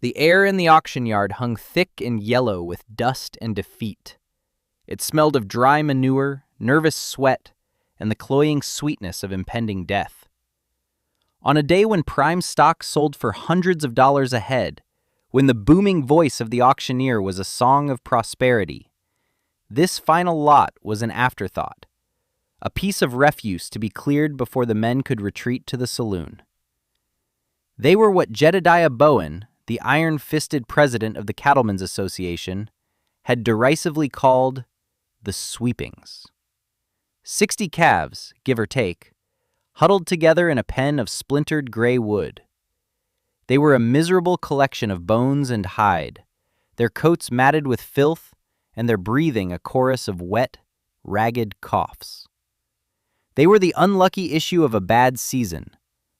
The air in the auction yard hung thick and yellow with dust and defeat. It smelled of dry manure, nervous sweat, and the cloying sweetness of impending death. On a day when prime stock sold for hundreds of dollars a head, when the booming voice of the auctioneer was a song of prosperity, this final lot was an afterthought, a piece of refuse to be cleared before the men could retreat to the saloon. They were what Jedediah Bowen, the iron-fisted president of the Cattlemen's Association, had derisively called the sweepings. 60 calves, give or take, huddled together in a pen of splintered gray wood. They were a miserable collection of bones and hide, their coats matted with filth and their breathing a chorus of wet, ragged coughs. They were the unlucky issue of a bad season,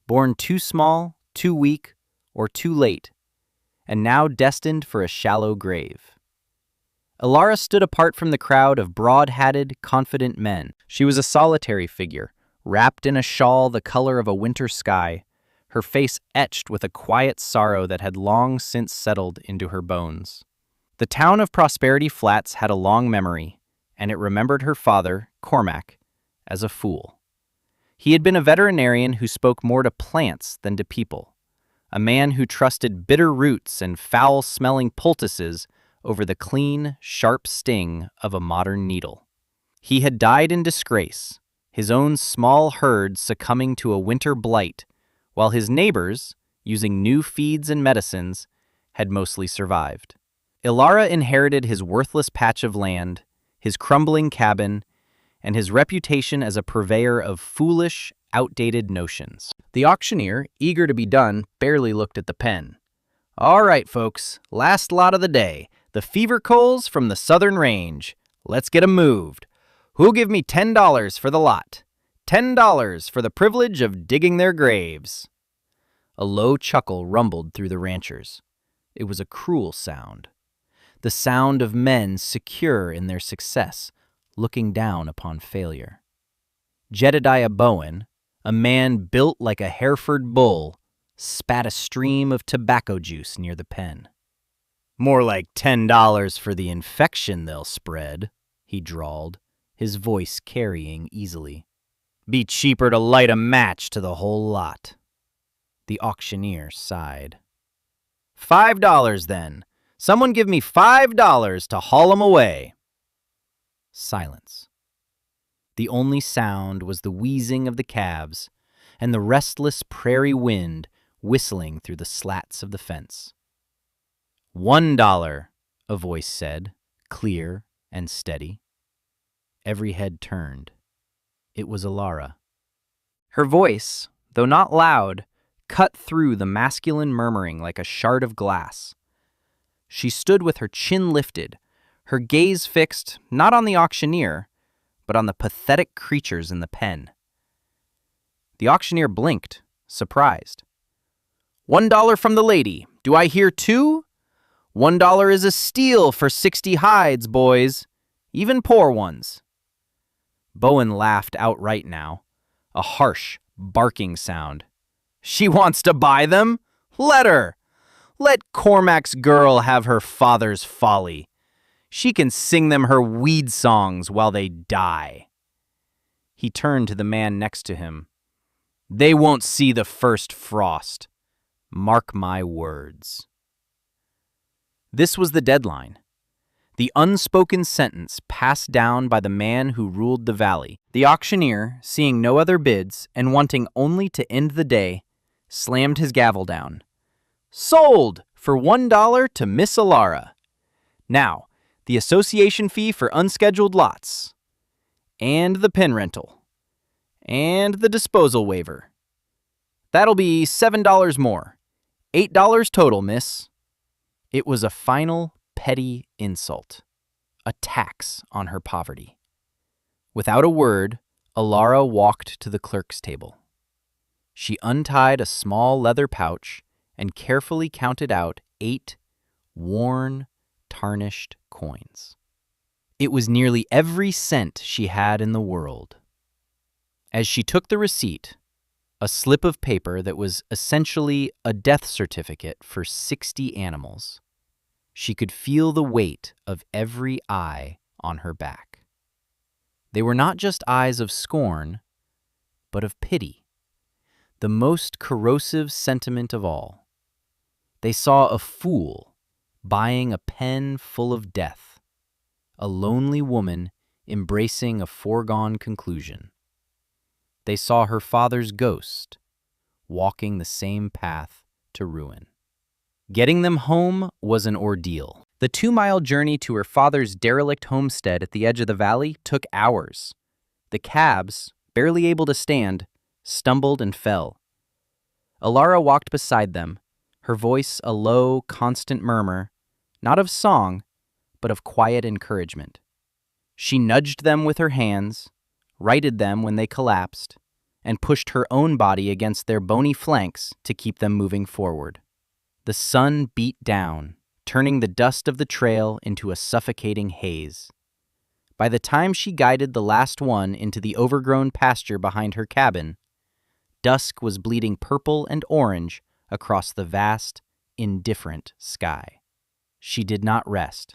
born too small, too weak, or too late, and now destined for a shallow grave. Ilara stood apart from the crowd of broad-hatted, confident men. She was a solitary figure, wrapped in a shawl the color of a winter sky, her face etched with a quiet sorrow that had long since settled into her bones. The town of Prosperity Flats had a long memory, and it remembered her father, Cormac, as a fool. He had been a veterinarian who spoke more to plants than to people, a man who trusted bitter roots and foul-smelling poultices over the clean, sharp sting of a modern needle. He had died in disgrace, his own small herd succumbing to a winter blight, while his neighbors, using new feeds and medicines, had mostly survived. Ilara inherited his worthless patch of land, his crumbling cabin, and his reputation as a purveyor of foolish, outdated notions. The auctioneer, eager to be done, barely looked at the pen. "All right, folks, last lot of the day. The fever coals from the southern range. Let's get 'em moved. Who'll give me $10 for the lot? $10 for the privilege of digging their graves." A low chuckle rumbled through the ranchers. It was a cruel sound. The sound of men secure in their success, looking down upon failure. Jedediah Bowen, a man built like a Hereford bull, spat a stream of tobacco juice near the pen. "More like $10 for the infection they'll spread," he drawled, his voice carrying easily. "Be cheaper to light a match to the whole lot." The auctioneer sighed. $5 then. Someone give me $5 to haul 'em away." Silence. The only sound was the wheezing of the calves and the restless prairie wind whistling through the slats of the fence. $1, a voice said, clear and steady. Every head turned. It was Ilara. Her voice, though not loud, cut through the masculine murmuring like a shard of glass. She stood with her chin lifted, her gaze fixed not on the auctioneer, but on the pathetic creatures in the pen. The auctioneer blinked, surprised. $1 from the lady. Do I hear two? $1 is a steal for 60 hides, boys, even poor ones." Bowen laughed outright now, a harsh, barking sound. "She wants to buy them? Let her! Let Cormac's girl have her father's folly. She can sing them her weed songs while they die." He turned to the man next to him. "They won't see the first frost. Mark my words." This was the deadline. The unspoken sentence passed down by the man who ruled the valley. The auctioneer, seeing no other bids and wanting only to end the day, slammed his gavel down. "Sold for $1 to Miss Ilara. Now, the association fee for unscheduled lots, and the pen rental, and the disposal waiver. That'll be $7 more. $8 total, miss." It was a final, petty insult, a tax on her poverty. Without a word, Ilara walked to the clerk's table. She untied a small leather pouch and carefully counted out 8 worn, tarnished coins. It was nearly every cent she had in the world. As she took the receipt, a slip of paper that was essentially a death certificate for 60 animals. She could feel the weight of every eye on her back. They were not just eyes of scorn, but of pity, the most corrosive sentiment of all. They saw a fool buying a pen full of death, a lonely woman embracing a foregone conclusion. They saw her father's ghost walking the same path to ruin. Getting them home was an ordeal. The 2-mile journey to her father's derelict homestead at the edge of the valley took hours. The calves, barely able to stand, stumbled and fell. Alara walked beside them, her voice a low, constant murmur, not of song, but of quiet encouragement. She nudged them with her hands, righted them when they collapsed, and pushed her own body against their bony flanks to keep them moving forward. The sun beat down, turning the dust of the trail into a suffocating haze. By the time she guided the last one into the overgrown pasture behind her cabin, dusk was bleeding purple and orange across the vast, indifferent sky. She did not rest.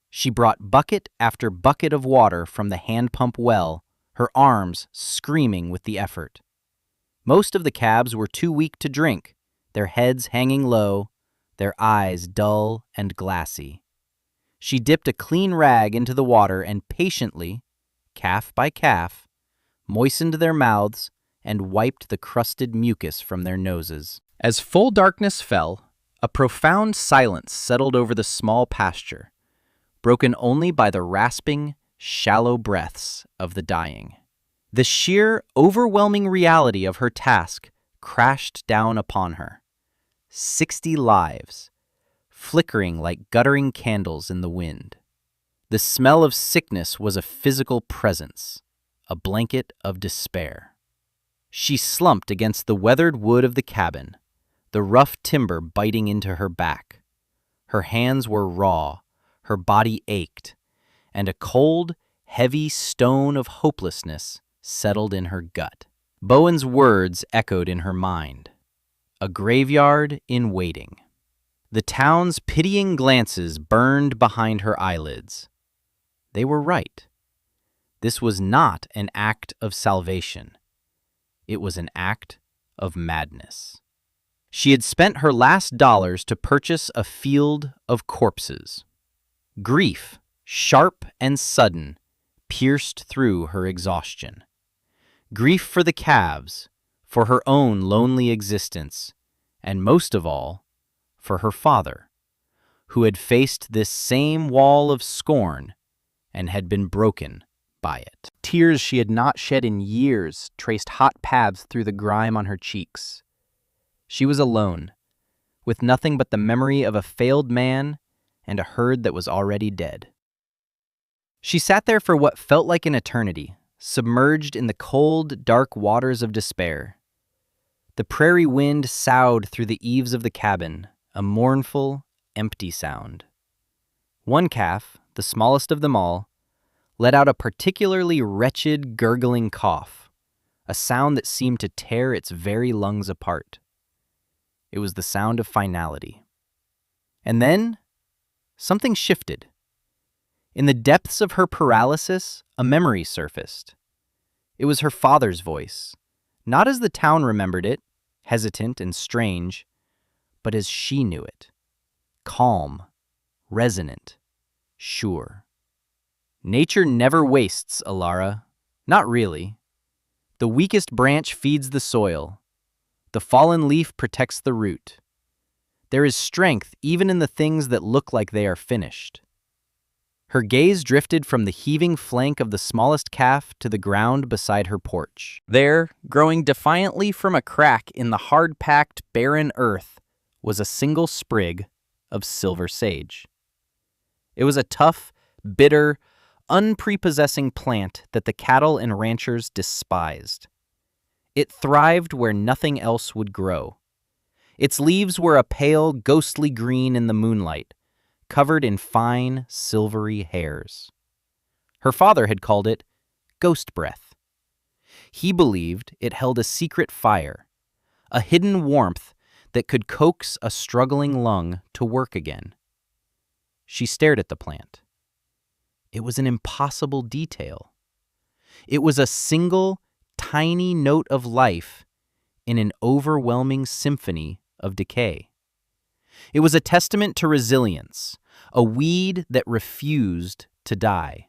She brought bucket after bucket of water from the hand pump well, her arms screaming with the effort. Most of the calves were too weak to drink, their heads hanging low, their eyes dull and glassy. She dipped a clean rag into the water and patiently, calf by calf, moistened their mouths and wiped the crusted mucus from their noses. As full darkness fell, a profound silence settled over the small pasture, broken only by the rasping, shallow breaths of the dying. The sheer, overwhelming reality of her task crashed down upon her. 60 lives, flickering like guttering candles in the wind. The smell of sickness was a physical presence, a blanket of despair. She slumped against the weathered wood of the cabin, the rough timber biting into her back. Her hands were raw, her body ached, and a cold, heavy stone of hopelessness settled in her gut. Bowen's words echoed in her mind. A graveyard in waiting. The town's pitying glances burned behind her eyelids. They were right. This was not an act of salvation. It was an act of madness. She had spent her last dollars to purchase a field of corpses. Grief, sharp and sudden, pierced through her exhaustion. Grief for the calves, for her own lonely existence, and most of all, for her father, who had faced this same wall of scorn and had been broken by it. Tears she had not shed in years traced hot paths through the grime on her cheeks. She was alone, with nothing but the memory of a failed man and a herd that was already dead. She sat there for what felt like an eternity, submerged in the cold, dark waters of despair. The prairie wind soughed through the eaves of the cabin, a mournful, empty sound. One calf, the smallest of them all, let out a particularly wretched, gurgling cough, a sound that seemed to tear its very lungs apart. It was the sound of finality. And then, something shifted. In the depths of her paralysis, a memory surfaced. It was her father's voice, not as the town remembered it, hesitant and strange, but as she knew it, calm, resonant, sure. Nature never wastes, Alara. Not really. The weakest branch feeds the soil. The fallen leaf protects the root. There is strength even in the things that look like they are finished. Her gaze drifted from the heaving flank of the smallest calf to the ground beside her porch. There, growing defiantly from a crack in the hard-packed, barren earth, was a single sprig of silver sage. It was a tough, bitter, unprepossessing plant that the cattle and ranchers despised. It thrived where nothing else would grow. Its leaves were a pale, ghostly green in the moonlight, covered in fine, silvery hairs. Her father had called it ghost breath. He believed it held a secret fire, a hidden warmth that could coax a struggling lung to work again. She stared at the plant. It was an impossible detail. It was a single, tiny note of life in an overwhelming symphony of decay. It was a testament to resilience, a weed that refused to die.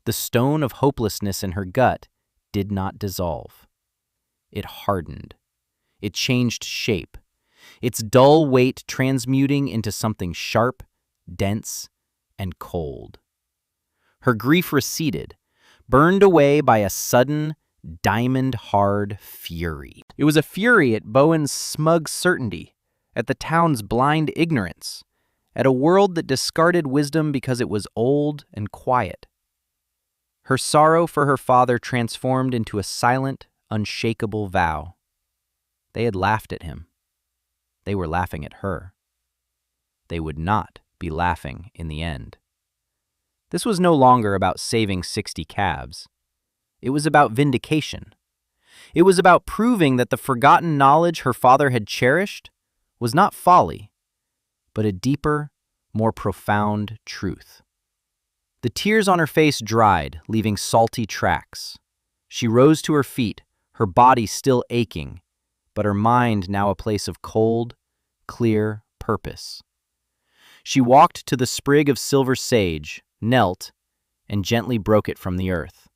The stone of hopelessness in her gut did not dissolve. It hardened. It changed shape, its dull weight transmuting into something sharp, dense, and cold. Her grief receded, burned away by a sudden, diamond-hard fury. It was a fury at Bowen's smug certainty, at the town's blind ignorance, at a world that discarded wisdom because it was old and quiet. Her sorrow for her father transformed into a silent, unshakable vow. They had laughed at him. They were laughing at her. They would not be laughing in the end. This was no longer about saving 60 calves. It was about vindication. It was about proving that the forgotten knowledge her father had cherished was not folly, but a deeper, more profound truth. The tears on her face dried, leaving salty tracks. She rose to her feet, her body still aching, but her mind now a place of cold, clear purpose. She walked to the sprig of silver sage, knelt, and gently broke it from the earth.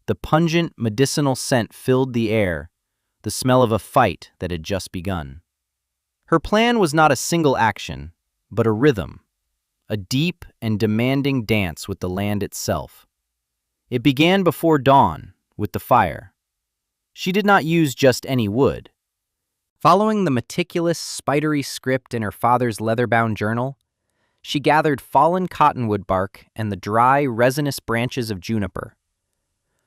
The pungent, medicinal scent filled the air, the smell of a fight that had just begun. Her plan was not a single action, but a rhythm, a deep and demanding dance with the land itself. It began before dawn, with the fire. She did not use just any wood. Following the meticulous, spidery script in her father's leather-bound journal, she gathered fallen cottonwood bark and the dry, resinous branches of juniper.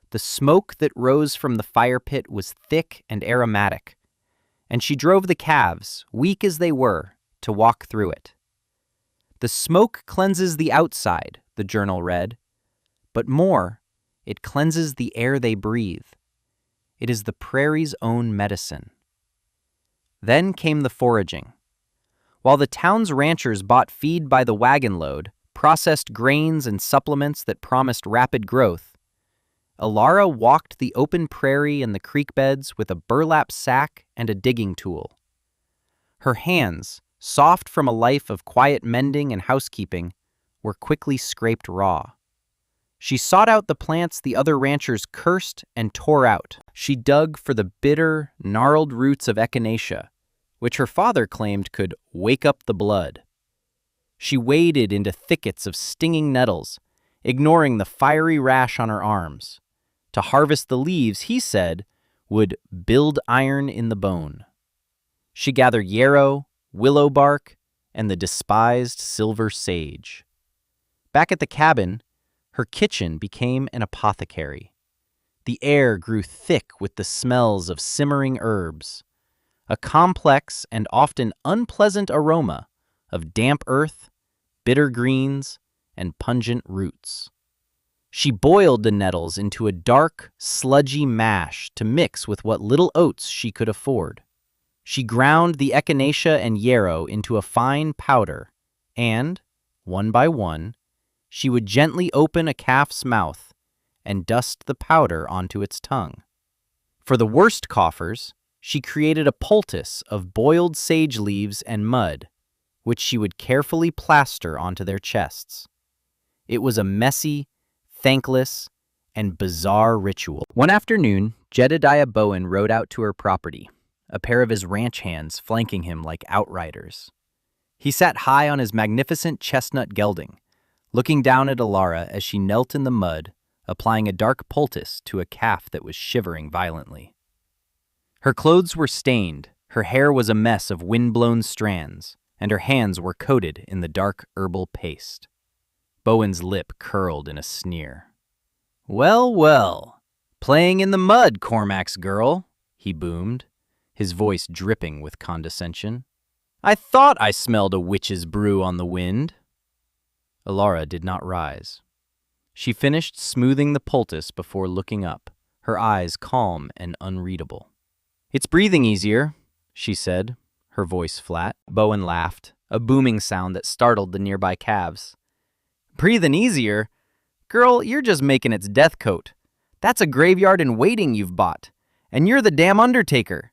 The smoke that rose from the fire pit was thick and aromatic, and she drove the calves, weak as they were, to walk through it. The smoke cleanses the outside, the journal read, but more, it cleanses the air they breathe. It is the prairie's own medicine. Then came the foraging. While the town's ranchers bought feed by the wagon load, processed grains and supplements that promised rapid growth, Alara walked the open prairie and the creek beds with a burlap sack and a digging tool. Her hands, soft from a life of quiet mending and housekeeping, were quickly scraped raw. She sought out the plants the other ranchers cursed and tore out. She dug for the bitter, gnarled roots of echinacea, which her father claimed could wake up the blood. She waded into thickets of stinging nettles, ignoring the fiery rash on her arms. To harvest the leaves, he said, would build iron in the bone. She gathered yarrow, willow bark, and the despised silver sage. Back at the cabin, her kitchen became an apothecary. The air grew thick with the smells of simmering herbs, a complex and often unpleasant aroma of damp earth, bitter greens, and pungent roots. She boiled the nettles into a dark, sludgy mash to mix with what little oats she could afford. She ground the echinacea and yarrow into a fine powder, and, one by one, she would gently open a calf's mouth and dust the powder onto its tongue. For the worst coughers, she created a poultice of boiled sage leaves and mud, which she would carefully plaster onto their chests. It was a messy, thankless, and bizarre ritual. One afternoon, Jedediah Bowen rode out to her property, a pair of his ranch hands flanking him like outriders. He sat high on his magnificent chestnut gelding, looking down at Alara as she knelt in the mud, applying a dark poultice to a calf that was shivering violently. Her clothes were stained, her hair was a mess of wind-blown strands, and her hands were coated in the dark herbal paste. Bowen's lip curled in a sneer. "Well, well, playing in the mud, Cormac's girl," he boomed, his voice dripping with condescension. "I thought I smelled a witch's brew on the wind." Alara did not rise. She finished smoothing the poultice before looking up, her eyes calm and unreadable. "It's breathing easier," she said, her voice flat. Bowen laughed, a booming sound that startled the nearby calves. "Breathing easier? Girl, you're just making its death coat. That's a graveyard in waiting you've bought, and you're the damn undertaker.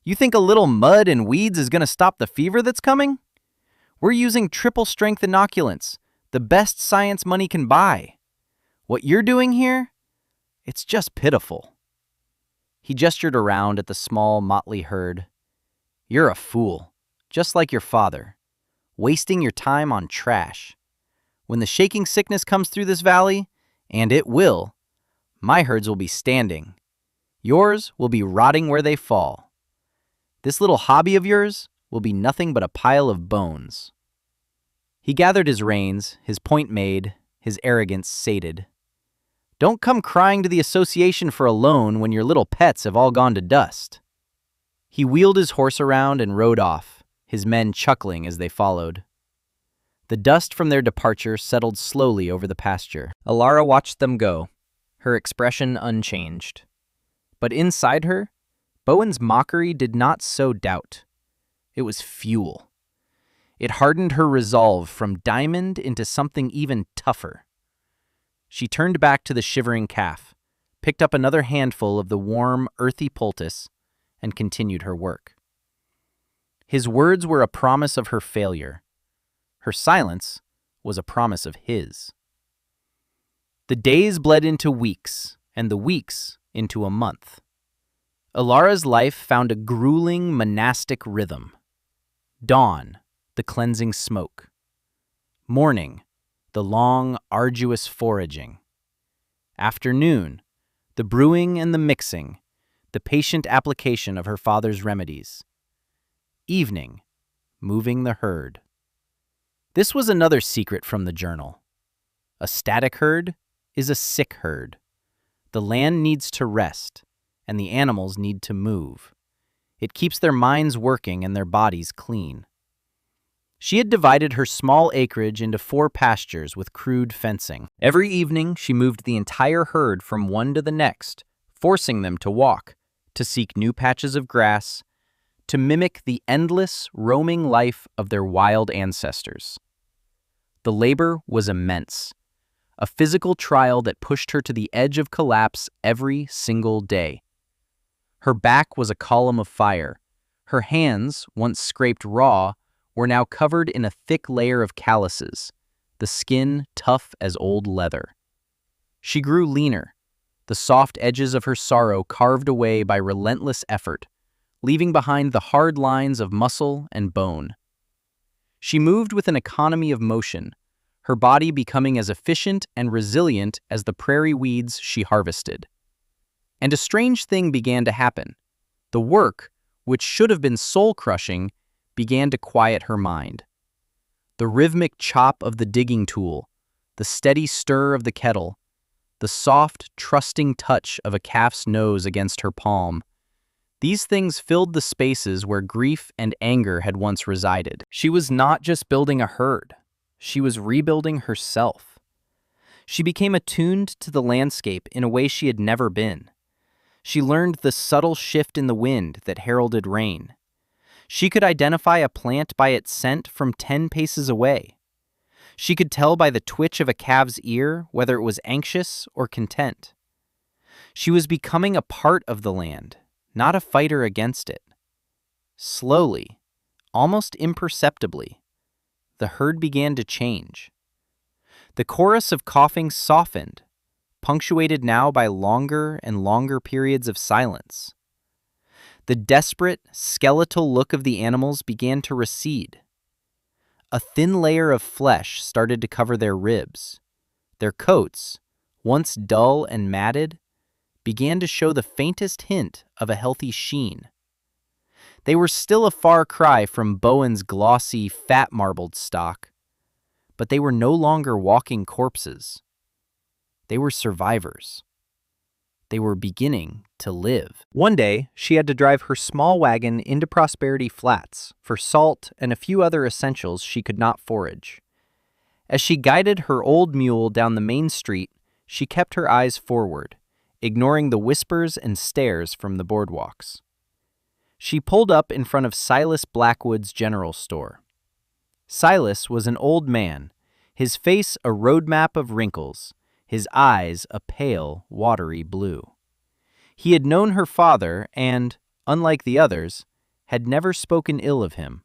You think a little mud and weeds is going to stop the fever that's coming? We're using triple-strength inoculants, the best science money can buy. What you're doing here? It's just pitiful." He gestured around at the small, motley herd. "You're a fool, just like your father, wasting your time on trash. When the shaking sickness comes through this valley, and it will, my herds will be standing. Yours will be rotting where they fall. This little hobby of yours will be nothing but a pile of bones." He gathered his reins, his point made, his arrogance sated. "Don't come crying to the association for a loan when your little pets have all gone to dust." He wheeled his horse around and rode off, his men chuckling as they followed. The dust from their departure settled slowly over the pasture. Alara watched them go, her expression unchanged. But inside her, Bowen's mockery did not sow doubt. It was fuel. It hardened her resolve from diamond into something even tougher. She turned back to the shivering calf, picked up another handful of the warm, earthy poultice, and continued her work. His words were a promise of her failure. Her silence was a promise of his. The days bled into weeks, and the weeks into a month. Alara's life found a grueling monastic rhythm. Dawn, the cleansing smoke. Morning, the long, arduous foraging. Afternoon, the brewing and the mixing, the patient application of her father's remedies. Evening, moving the herd. This was another secret from the journal. A static herd is a sick herd. The land needs to rest, and the animals need to move. It keeps their minds working and their bodies clean. She had divided her small acreage into 4 pastures with crude fencing. Every evening, she moved the entire herd from one to the next, forcing them to walk, to seek new patches of grass, to mimic the endless, roaming life of their wild ancestors. The labor was immense, a physical trial that pushed her to the edge of collapse every single day. Her back was a column of fire. Her hands, once scraped raw, were now covered in a thick layer of calluses, the skin tough as old leather. She grew leaner, the soft edges of her sorrow carved away by relentless effort, leaving behind the hard lines of muscle and bone. She moved with an economy of motion, her body becoming as efficient and resilient as the prairie weeds she harvested. And a strange thing began to happen. The work, which should have been soul-crushing, began to quiet her mind. The rhythmic chop of the digging tool, the steady stir of the kettle, the soft, trusting touch of a calf's nose against her palm, these things filled the spaces where grief and anger had once resided. She was not just building a herd. She was rebuilding herself. She became attuned to the landscape in a way she had never been. She learned the subtle shift in the wind that heralded rain. She could identify a plant by its scent from 10 paces away. She could tell by the twitch of a calf's ear whether it was anxious or content. She was becoming a part of the land, not a fighter against it. Slowly, almost imperceptibly, the herd began to change. The chorus of coughing softened, punctuated now by longer and longer periods of silence. The desperate, skeletal look of the animals began to recede. A thin layer of flesh started to cover their ribs. Their coats, once dull and matted, began to show the faintest hint of a healthy sheen. They were still a far cry from Bowen's glossy, fat-marbled stock, but they were no longer walking corpses. They were survivors. They were beginning to live. One day, she had to drive her small wagon into Prosperity Flats for salt and a few other essentials she could not forage. As she guided her old mule down the main street, she kept her eyes forward, ignoring the whispers and stares from the boardwalks. She pulled up in front of Silas Blackwood's general store. Silas was an old man, his face a roadmap of wrinkles, his eyes a pale, watery blue. He had known her father and, unlike the others, had never spoken ill of him,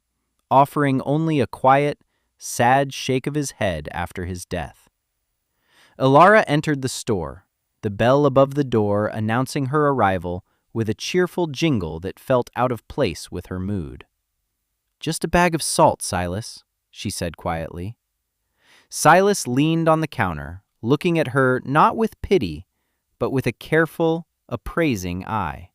offering only a quiet, sad shake of his head after his death. Ilara entered the store, the bell above the door announcing her arrival with a cheerful jingle that felt out of place with her mood. "Just a bag of salt, Silas," she said quietly. Silas leaned on the counter, looking at her not with pity, but with a careful, appraising eye.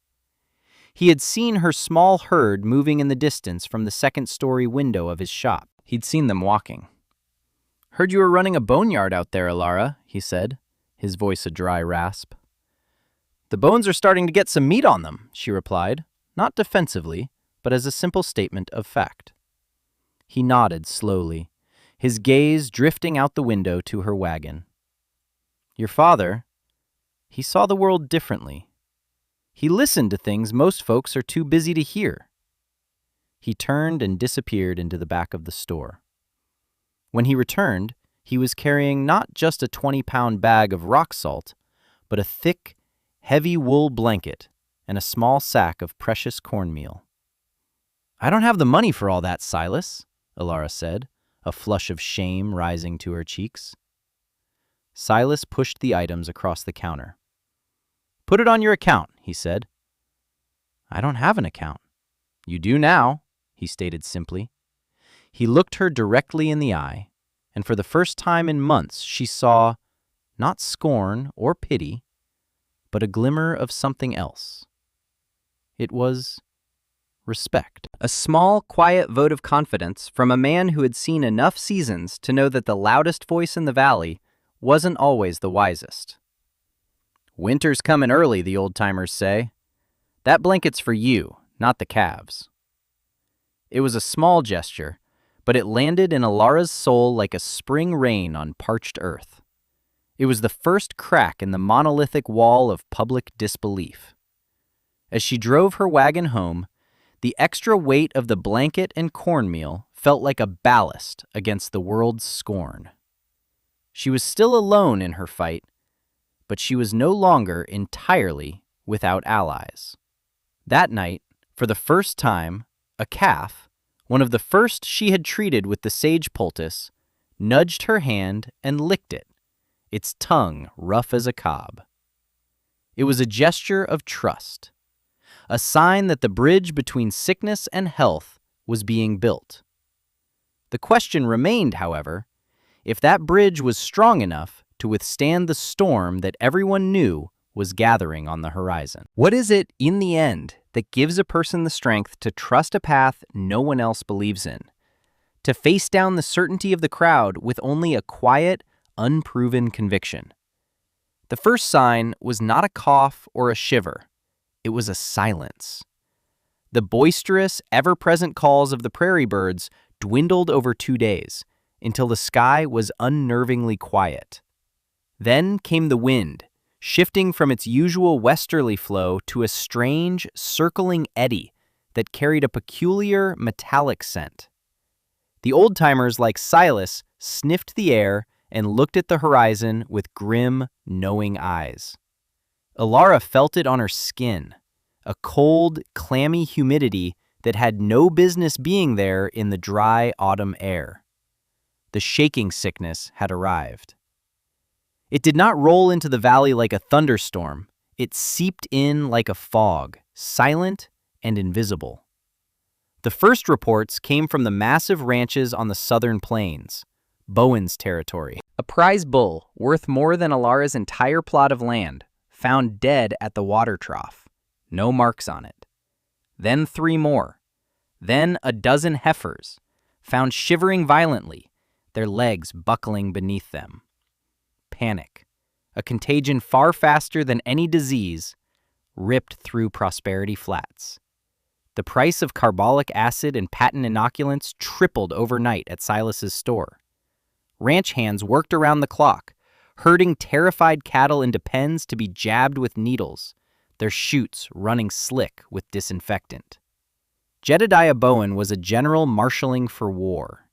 He had seen her small herd moving in the distance from the second-story window of his shop. He'd seen them walking. "Heard you were running a boneyard out there, Ilara," he said, his voice a dry rasp. "The bones are starting to get some meat on them," she replied, not defensively, but as a simple statement of fact. He nodded slowly, his gaze drifting out the window to her wagon. "Your father, he saw the world differently. He listened to things most folks are too busy to hear." He turned and disappeared into the back of the store. When he returned, he was carrying not just a 20-pound bag of rock salt, but a thick, heavy wool blanket and a small sack of precious cornmeal. "I don't have the money for all that, Silas," Ilara said, a flush of shame rising to her cheeks. Silas pushed the items across the counter. "Put it on your account," he said. "I don't have an account." "You do now," he stated simply. He looked her directly in the eye, and for the first time in months she saw, not scorn or pity, but a glimmer of something else. It was respect. A small, quiet vote of confidence from a man who had seen enough seasons to know that the loudest voice in the valley wasn't always the wisest. "Winter's coming early," the old-timers say. "That blanket's for you, not the calves." It was a small gesture, but it landed in Ilara's soul like a spring rain on parched earth. It was the first crack in the monolithic wall of public disbelief. As she drove her wagon home, the extra weight of the blanket and cornmeal felt like a ballast against the world's scorn. She was still alone in her fight, but she was no longer entirely without allies. That night, for the first time, a calf, one of the first she had treated with the sage poultice, nudged her hand and licked it, its tongue rough as a cob. It was a gesture of trust, a sign that the bridge between sickness and health was being built. The question remained, however, if that bridge was strong enough to withstand the storm that everyone knew was gathering on the horizon. What is it, in the end, that gives a person the strength to trust a path no one else believes in? To face down the certainty of the crowd with only a quiet, unproven conviction? The first sign was not a cough or a shiver. It was a silence. The boisterous, ever-present calls of the prairie birds dwindled over 2 days, until the sky was unnervingly quiet. Then came the wind, shifting from its usual westerly flow to a strange, circling eddy that carried a peculiar, metallic scent. The old-timers like Silas sniffed the air and looked at the horizon with grim, knowing eyes. Ilara felt it on her skin, a cold, clammy humidity that had no business being there in the dry autumn air. The shaking sickness had arrived. It did not roll into the valley like a thunderstorm. It seeped in like a fog, silent and invisible. The first reports came from the massive ranches on the southern plains, Bowen's territory. A prize bull, worth more than Ilara's entire plot of land, found dead at the water trough. No marks on it. Then 3 more. Then a dozen heifers, found shivering violently, their legs buckling beneath them. Panic, a contagion far faster than any disease, ripped through Prosperity Flats. The price of carbolic acid and patent inoculants tripled overnight at Silas's store. Ranch hands worked around the clock, herding terrified cattle into pens to be jabbed with needles, their chutes running slick with disinfectant. Jedediah Bowen was a general marshaling for war.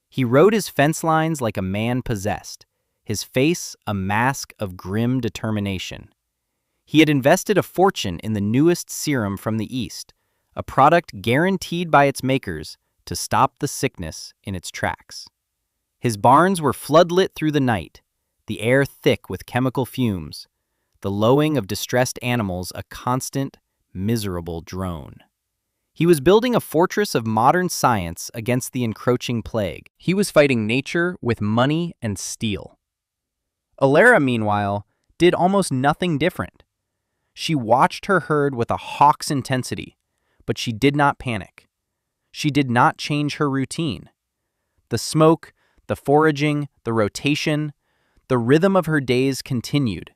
He rode his fence lines like a man possessed, his face a mask of grim determination. He had invested a fortune in the newest serum from the East, a product guaranteed by its makers to stop the sickness in its tracks. His barns were floodlit through the night, the air thick with chemical fumes, the lowing of distressed animals a constant, miserable drone. He was building a fortress of modern science against the encroaching plague. He was fighting nature with money and steel. Alara, meanwhile, did almost nothing different. She watched her herd with a hawk's intensity, but she did not panic. She did not change her routine. The smoke, the foraging, the rotation, the rhythm of her days continued,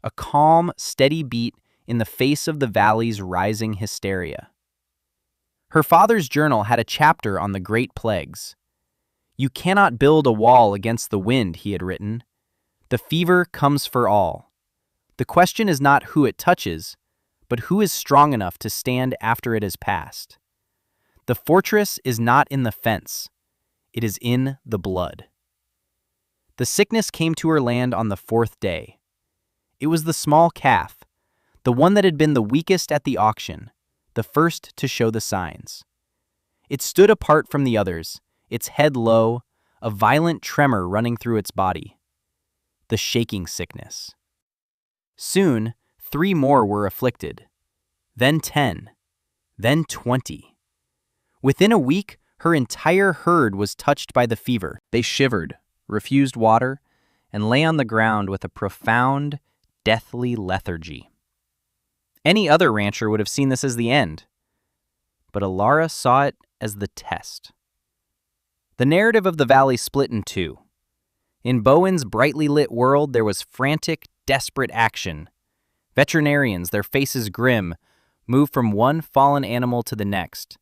a calm, steady beat in the face of the valley's rising hysteria. Her father's journal had a chapter on the Great Plagues. "You cannot build a wall against the wind," he had written. "The fever comes for all. The question is not who it touches, but who is strong enough to stand after it has passed. The fortress is not in the fence. It is in the blood." The sickness came to her land on the 4th day. It was the small calf, the one that had been the weakest at the auction, the first to show the signs. It stood apart from the others, its head low, a violent tremor running through its body. The shaking sickness. Soon, 3 more were afflicted, then 10, then 20. Within a week, her entire herd was touched by the fever. They shivered, refused water, and lay on the ground with a profound, deathly lethargy. Any other rancher would have seen this as the end, but Alara saw it as the test. The narrative of the valley split in 2. In Bowen's brightly lit world, there was frantic, desperate action. Veterinarians, their faces grim, moved from one fallen animal to the next.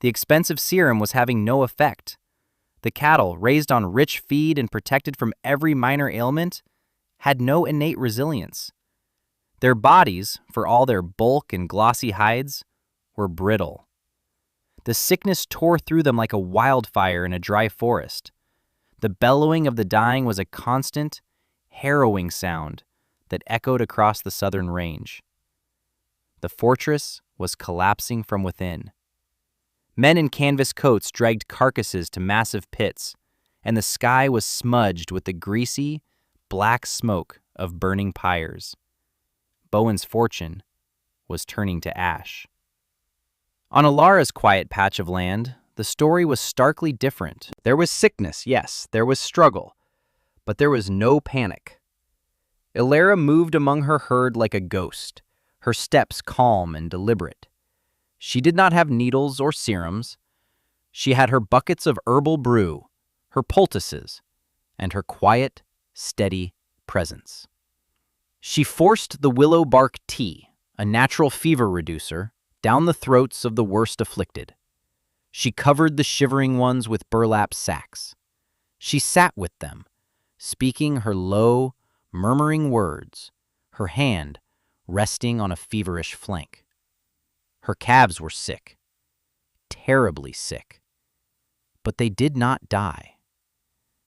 The expensive serum was having no effect. The cattle, raised on rich feed and protected from every minor ailment, had no innate resilience. Their bodies, for all their bulk and glossy hides, were brittle. The sickness tore through them like a wildfire in a dry forest. The bellowing of the dying was a constant, harrowing sound that echoed across the southern range. The fortress was collapsing from within. Men in canvas coats dragged carcasses to massive pits, and the sky was smudged with the greasy, black smoke of burning pyres. Bowen's fortune was turning to ash. On Alara's quiet patch of land, the story was starkly different. There was sickness, yes, there was struggle, but there was no panic. Alara moved among her herd like a ghost, her steps calm and deliberate. She did not have needles or serums. She had her buckets of herbal brew, her poultices, and her quiet, steady presence. She forced the willow bark tea, a natural fever reducer, down the throats of the worst afflicted. She covered the shivering ones with burlap sacks. She sat with them, speaking her low, murmuring words, her hand resting on a feverish flank. Her calves were sick, terribly sick, but they did not die.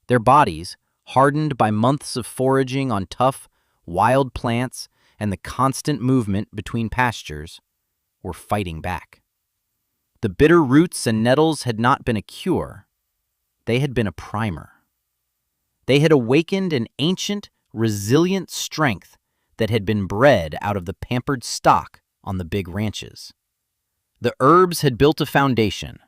Their bodies, hardened by months of foraging on tough, wild plants and the constant movement between pastures, were fighting back. The bitter roots and nettles had not been a cure. They had been a primer. They had awakened an ancient, resilient strength that had been bred out of the pampered stock on the big ranches. The herbs had built a foundation.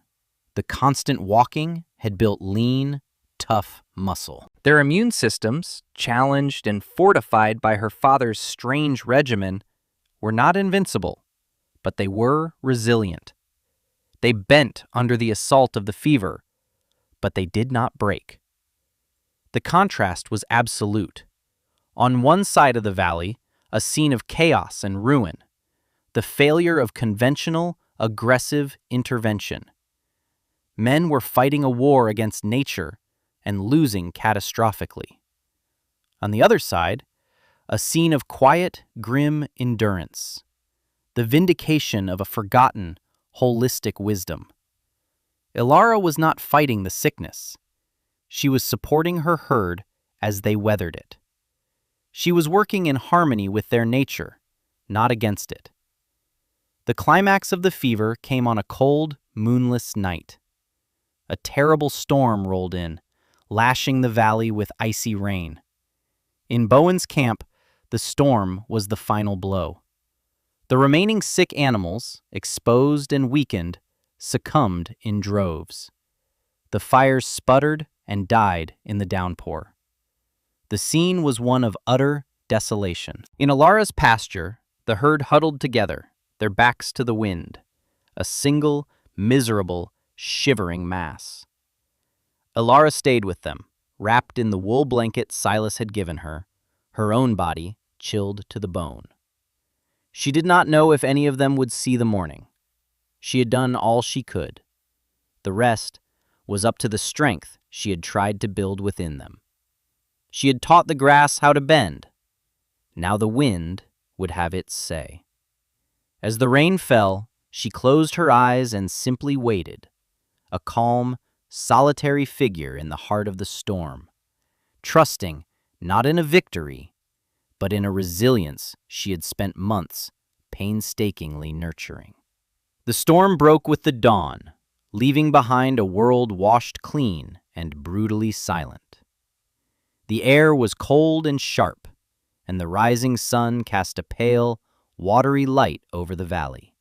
The constant walking had built lean, tough muscle. Their immune systems, challenged and fortified by her father's strange regimen, were not invincible, but they were resilient. They bent under the assault of the fever, but they did not break. The contrast was absolute. On one side of the valley, a scene of chaos and ruin, the failure of conventional, aggressive intervention. Men were fighting a war against nature and losing catastrophically. On the other side, a scene of quiet, grim endurance, the vindication of a forgotten, holistic wisdom. Ilara was not fighting the sickness. She was supporting her herd as they weathered it. She was working in harmony with their nature, not against it. The climax of the fever came on a cold, moonless night. A terrible storm rolled in, lashing the valley with icy rain. In Bowen's camp, the storm was the final blow. The remaining sick animals, exposed and weakened, succumbed in droves. The fires sputtered and died in the downpour. The scene was one of utter desolation. In Ilara's pasture, the herd huddled together, their backs to the wind, a single, miserable, shivering mass. Ilara stayed with them, wrapped in the wool blanket Silas had given her, her own body chilled to the bone. She did not know if any of them would see the morning. She had done all she could. The rest was up to the strength she had tried to build within them. She had taught the grass how to bend. Now the wind would have its say. As the rain fell, she closed her eyes and simply waited, a calm, solitary figure in the heart of the storm, trusting not in a victory, but in a resilience she had spent months painstakingly nurturing. The storm broke with the dawn, leaving behind a world washed clean and brutally silent. The air was cold and sharp, and the rising sun cast a pale, watery light over the valley.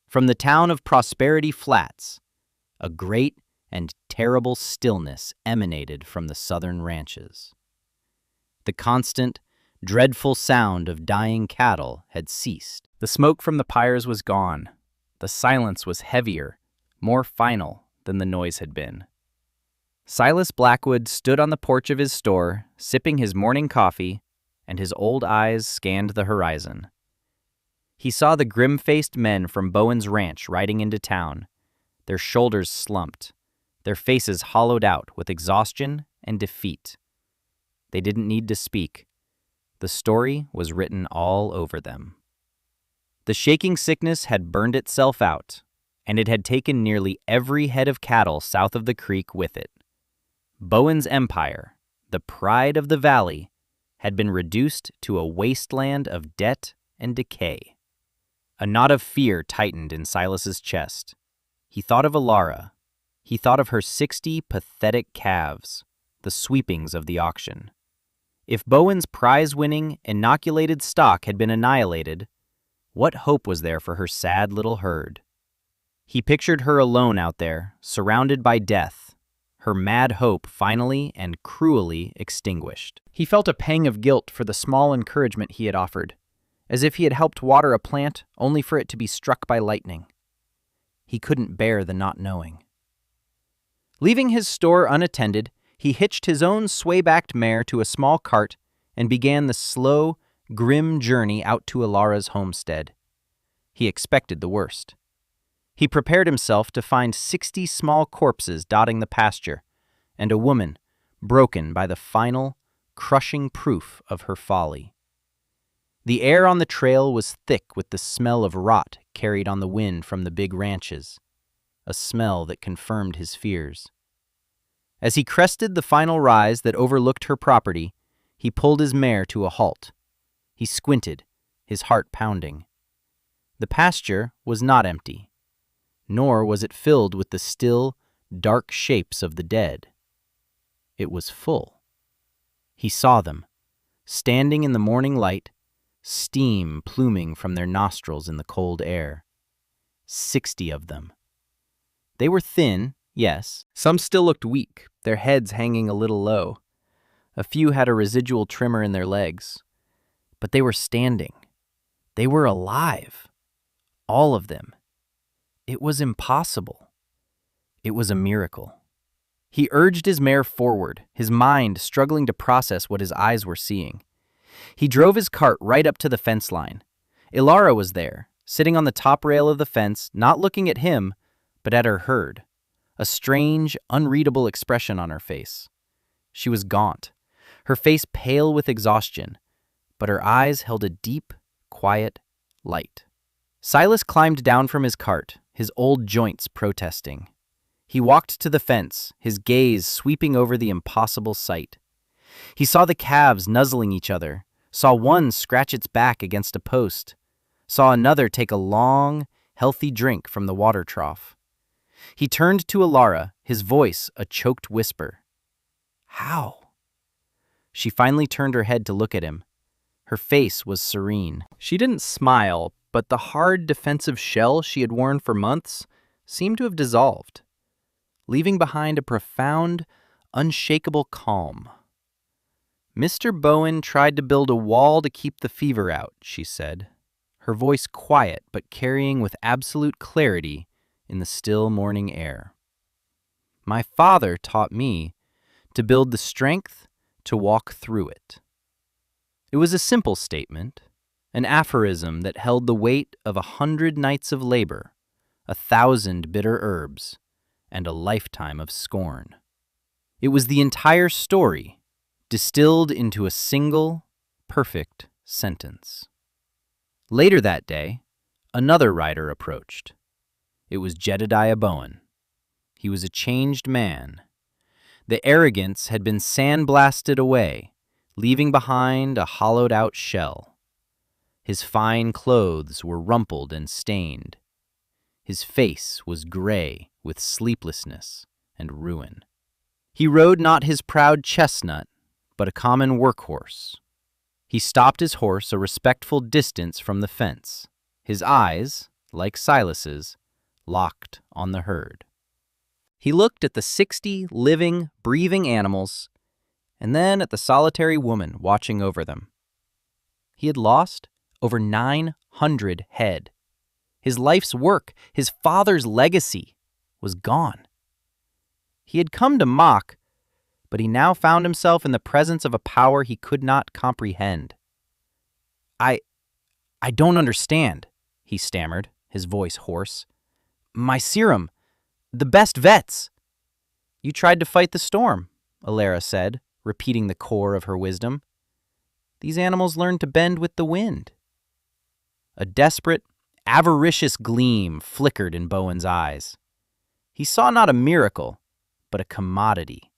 From the town of Prosperity Flats, a great and terrible stillness emanated from the southern ranches. The constant, dreadful sound of dying cattle had ceased. The smoke from the pyres was gone. The silence was heavier, more final than the noise had been. Silas Blackwood stood on the porch of his store, sipping his morning coffee, and his old eyes scanned the horizon. He saw the grim-faced men from Bowen's ranch riding into town, their shoulders slumped, their faces hollowed out with exhaustion and defeat. They didn't need to speak. The story was written all over them. The shaking sickness had burned itself out, and it had taken nearly every head of cattle south of the creek with it. Bowen's empire, the pride of the valley, had been reduced to a wasteland of debt and decay. A knot of fear tightened in Silas's chest. He thought of Ilara. He thought of her 60 pathetic calves, the sweepings of the auction. If Bowen's prize-winning, inoculated stock had been annihilated, what hope was there for her sad little herd? He pictured her alone out there, surrounded by death, her mad hope finally and cruelly extinguished. He felt a pang of guilt for the small encouragement he had offered, as if he had helped water a plant only for it to be struck by lightning. He couldn't bear the not knowing. Leaving his store unattended, he hitched his own sway-backed mare to a small cart and began the slow, grim journey out to Ilara's homestead. He expected the worst. He prepared himself to find 60 small corpses dotting the pasture, and a woman broken by the final, crushing proof of her folly. The air on the trail was thick with the smell of rot carried on the wind from the big ranches, a smell that confirmed his fears. As he crested the final rise that overlooked her property, he pulled his mare to a halt. He squinted, his heart pounding. The pasture was not empty, nor was it filled with the still, dark shapes of the dead. It was full. He saw them, standing in the morning light, steam pluming from their nostrils in the cold air. 60 of them. They were thin, yes. Some still looked weak, their heads hanging a little low. A few had a residual tremor in their legs. But they were standing. They were alive. All of them. It was impossible. It was a miracle. He urged his mare forward, his mind struggling to process what his eyes were seeing. He drove his cart right up to the fence line. Ilara was there, sitting on the top rail of the fence, not looking at him, but at her herd, a strange, unreadable expression on her face. She was gaunt. her face pale with exhaustion, but her eyes held a deep, quiet light. Silas climbed down from his cart, his old joints protesting. He walked to the fence, his gaze sweeping over the impossible sight. He saw the calves nuzzling each other, saw one scratch its back against a post, saw another take a long, healthy drink from the water trough. He turned to Alara, his voice a choked whisper. How? She finally turned her head to look at him. Her face was serene. She didn't smile, but the hard defensive shell she had worn for months seemed to have dissolved, leaving behind a profound, unshakable calm. Mr. Bowen tried to build a wall to keep the fever out, she said, her voice quiet but carrying with absolute clarity in the still morning air. My father taught me to build the strength to walk through it. It was a simple statement, an aphorism that held the weight of 100 nights of labor, 1,000 bitter herbs, and a lifetime of scorn. It was the entire story, distilled into a single, perfect sentence. Later that day, another rider approached. It was Jedediah Bowen. He was a changed man. The arrogance had been sandblasted away, leaving behind a hollowed-out shell. His fine clothes were rumpled and stained. His face was gray with sleeplessness and ruin. He rode not his proud chestnut, but a common workhorse. He stopped his horse a respectful distance from the fence, his eyes, like Silas's, locked on the herd. He looked at the 60 living, breathing animals, and then at the solitary woman watching over them. He had lost over 900 head. His life's work, his father's legacy, was gone. He had come to mock, but he now found himself in the presence of a power he could not comprehend. I don't understand, he stammered, his voice hoarse. My serum, the best vets. You tried to fight the storm, Alara said, repeating the core of her wisdom. These animals learned to bend with the wind. A desperate, avaricious gleam flickered in Bowen's eyes. He saw not a miracle, but a commodity.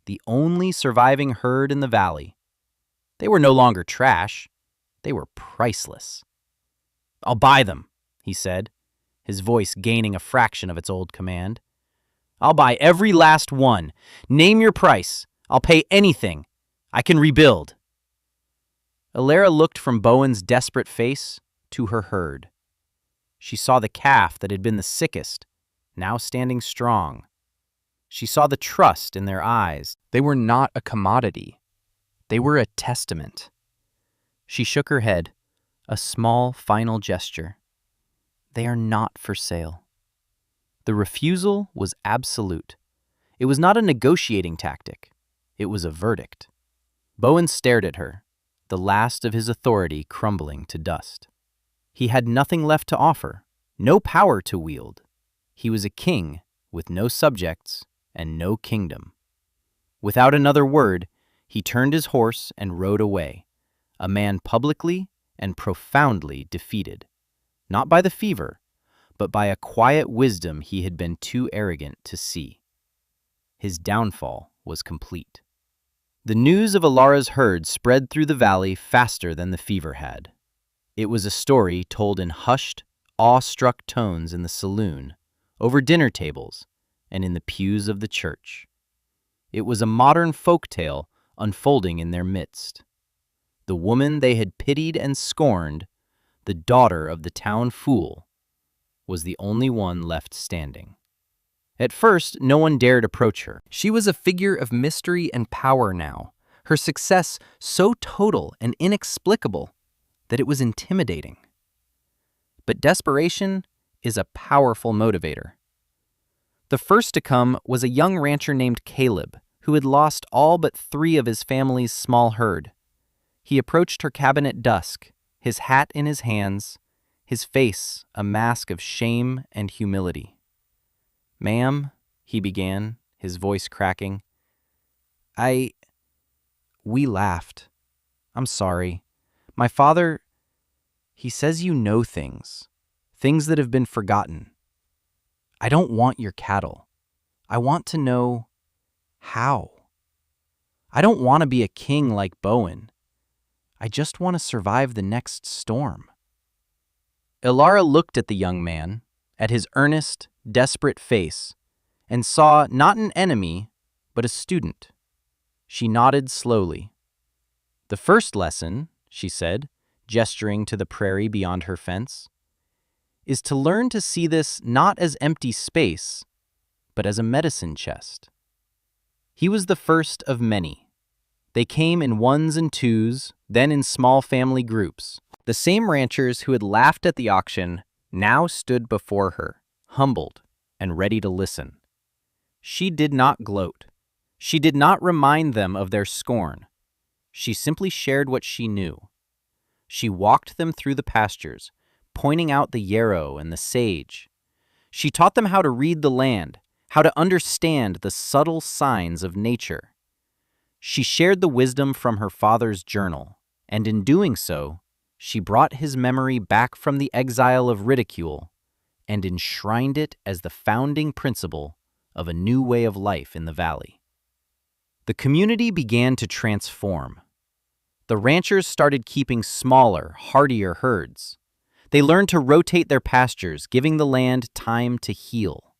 The only surviving herd in the valley. They were no longer trash. They were priceless. I'll buy them, he said, his voice gaining a fraction of its old command. I'll buy every last one. Name your price. I'll pay anything. I can rebuild. Alara looked from Bowen's desperate face to her herd. She saw the calf that had been the sickest, now standing strong. She saw the trust in their eyes. They were not a commodity. They were a testament. She shook her head, a small final gesture. They are not for sale. The refusal was absolute. It was not a negotiating tactic. It was a verdict. Bowen stared at her, the last of his authority crumbling to dust. He had nothing left to offer, no power to wield. He was a king with no subjects and no kingdom. Without another word, he turned his horse and rode away, a man publicly and profoundly defeated, not by the fever, but by a quiet wisdom he had been too arrogant to see. His downfall was complete. The news of Alara's herd spread through the valley faster than the fever had. It was a story told in hushed, awe-struck tones in the saloon, over dinner tables, and in the pews of the church. It was a modern folk tale unfolding in their midst. The woman they had pitied and scorned, the daughter of the town fool, was the only one left standing. At first, no one dared approach her. She was a figure of mystery and power now, her success so total and inexplicable that it was intimidating. But desperation is a powerful motivator. The first to come was a young rancher named Caleb, who had lost all but 3 of his family's small herd. He approached her cabin at dusk, his hat in his hands, his face a mask of shame and humility. "Ma'am," he began, his voice cracking, I We laughed. I'm sorry. My father, he says you know things that have been forgotten. I don't want your cattle. I want to know how. I don't want to be a king like Bowen. I just want to survive the next storm. Ilara looked at the young man, at his earnest, desperate face, and saw not an enemy, but a student. She nodded slowly. The first lesson, she said, gesturing to the prairie beyond her fence, is to learn to see this not as empty space, but as a medicine chest. He was the first of many. They came in ones and twos, then in small family groups. The same ranchers who had laughed at the auction now stood before her, humbled and ready to listen. She did not gloat. She did not remind them of their scorn. She simply shared what she knew. She walked them through the pastures, pointing out the yarrow and the sage. She taught them how to read the land, how to understand the subtle signs of nature. She shared the wisdom from her father's journal, and in doing so, she brought his memory back from the exile of ridicule and enshrined it as the founding principle of a new way of life in the valley. The community began to transform. The ranchers started keeping smaller, hardier herds. They learned to rotate their pastures, giving the land time to heal.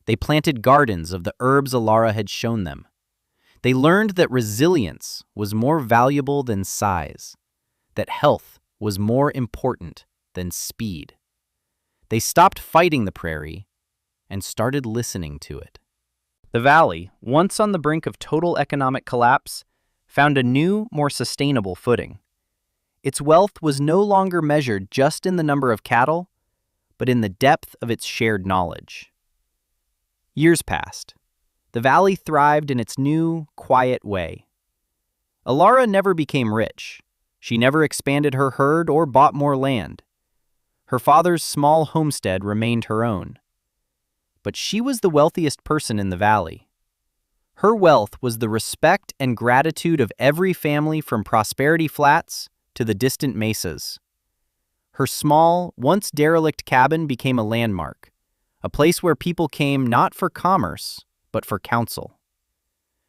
They planted gardens of the herbs Ilara had shown them. They learned that resilience was more valuable than size, that health was more important than speed. They stopped fighting the prairie and started listening to it. The valley, once on the brink of total economic collapse, found a new, more sustainable footing. Its wealth was no longer measured just in the number of cattle, but in the depth of its shared knowledge. Years passed. The valley thrived in its new, quiet way. Ilara never became rich. She never expanded her herd or bought more land. Her father's small homestead remained her own. But she was the wealthiest person in the valley. Her wealth was the respect and gratitude of every family from Prosperity Flats to the distant mesas. Her small, once derelict cabin became a landmark, a place where people came not for commerce, but for counsel.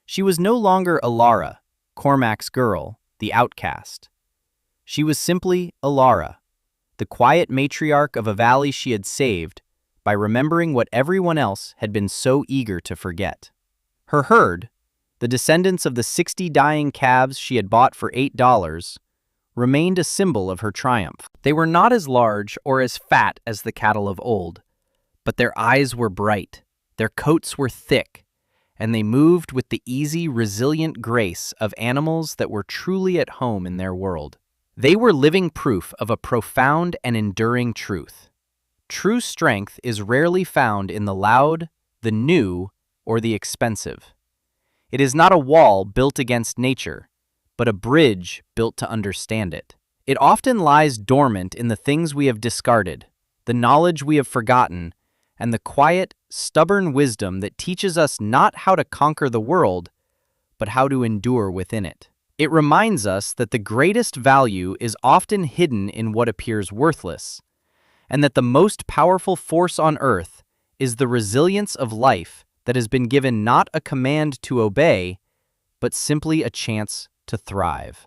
She was no longer Ilara, Cormac's girl, the outcast. She was simply Ilara, the quiet matriarch of a valley she had saved by remembering what everyone else had been so eager to forget. Her herd, the descendants of the 60 dying calves she had bought for $8, remained a symbol of her triumph. They were not as large or as fat as the cattle of old, but their eyes were bright, their coats were thick, and they moved with the easy, resilient grace of animals that were truly at home in their world. They were living proof of a profound and enduring truth. True strength is rarely found in the loud, the new, or the expensive. It is not a wall built against nature, but a bridge built to understand it. It often lies dormant in the things we have discarded, the knowledge we have forgotten, and the quiet, stubborn wisdom that teaches us not how to conquer the world, but how to endure within it. It reminds us that the greatest value is often hidden in what appears worthless, and that the most powerful force on earth is the resilience of life that has been given not a command to obey, but simply a chance to thrive.